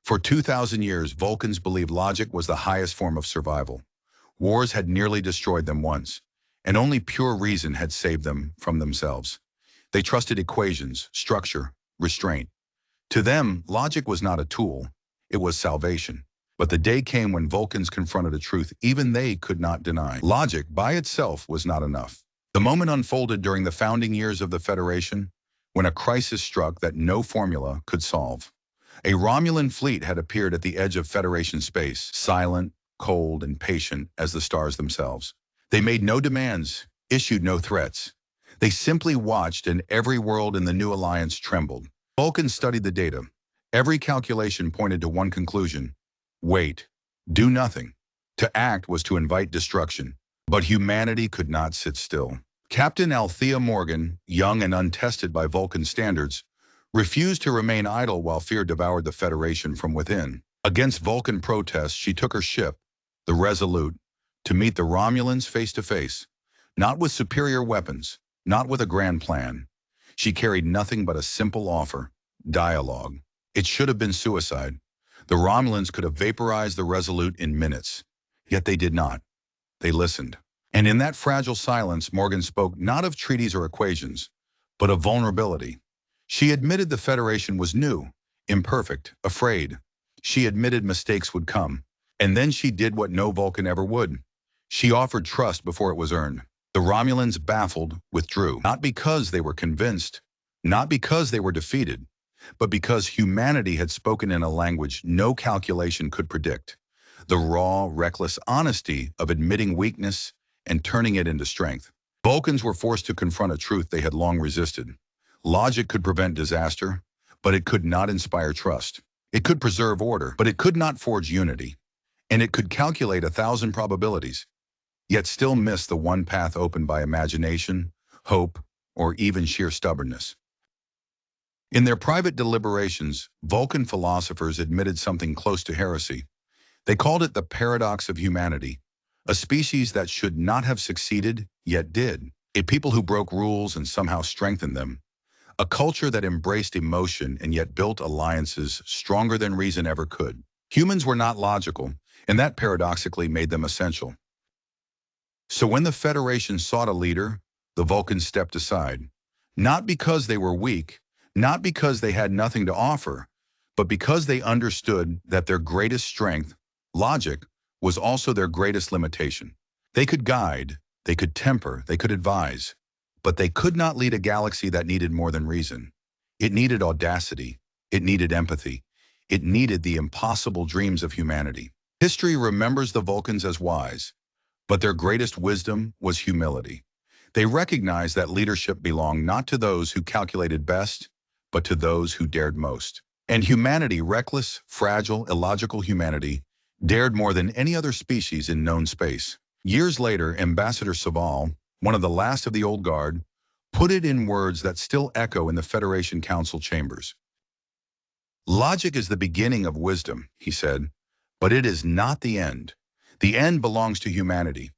For 2,000 years, Vulcans believed logic was the highest form of survival. Wars had nearly destroyed them once, and only pure reason had saved them from themselves. They trusted equations, structure, restraint. To them, logic was not a tool, it was salvation. But the day came when Vulcans confronted a truth even they could not deny. Logic, by itself, was not enough. The moment unfolded during the founding years of the Federation, when a crisis struck that no formula could solve. A Romulan fleet had appeared at the edge of Federation space, silent, cold, and patient as the stars themselves. They made no demands, issued no threats. They simply watched, and every world in the new alliance trembled. Vulcans studied the data. Every calculation pointed to one conclusion: wait, do nothing. To act was to invite destruction. But humanity could not sit still. Captain Althea Morgan, young and untested by Vulcan standards, refused to remain idle while fear devoured the Federation from within. Against Vulcan protests, she took her ship, the Resolute, to meet the Romulans face to face. Not with superior weapons, not with a grand plan. She carried nothing but a simple offer: dialogue. It should have been suicide. The Romulans could have vaporized the Resolute in minutes. Yet they did not. They listened. And in that fragile silence, Morgan spoke not of treaties or equations, but of vulnerability. She admitted the Federation was new, imperfect, afraid. She admitted mistakes would come. And then she did what no Vulcan ever would. She offered trust before it was earned. The Romulans, baffled, withdrew. Not because they were convinced, not because they were defeated, but because humanity had spoken in a language no calculation could predict. The raw, reckless honesty of admitting weakness and turning it into strength. Vulcans were forced to confront a truth they had long resisted. Logic could prevent disaster, but it could not inspire trust. It could preserve order, but it could not forge unity. And it could calculate 1,000 probabilities, yet still miss the one path opened by imagination, hope, or even sheer stubbornness. In their private deliberations, Vulcan philosophers admitted something close to heresy. They called it the paradox of humanity, a species that should not have succeeded, yet did. A people who broke rules and somehow strengthened them. A culture that embraced emotion and yet built alliances stronger than reason ever could. Humans were not logical, and that paradoxically made them essential. So when the Federation sought a leader, the Vulcans stepped aside. Not because they were weak, not because they had nothing to offer, but because they understood that their greatest strength, logic, was also their greatest limitation. They could guide, they could temper, they could advise, but they could not lead a galaxy that needed more than reason. It needed audacity, it needed empathy, it needed the impossible dreams of humanity. History remembers the Vulcans as wise, but their greatest wisdom was humility. They recognized that leadership belonged not to those who calculated best, but to those who dared most. And humanity, reckless, fragile, illogical humanity, dared more than any other species in known space. Years later, Ambassador Saval, one of the last of the old guard, put it in words that still echo in the Federation Council chambers. Logic is the beginning of wisdom, he said, but it is not the end. The end belongs to humanity.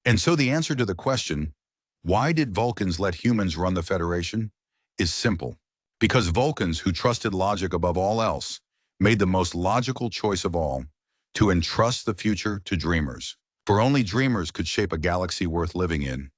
And so the answer to the question, why did Vulcans let humans run the Federation, is simple. Because Vulcans, who trusted logic above all else, made the most logical choice of all, to entrust the future to dreamers. For only dreamers could shape a galaxy worth living in.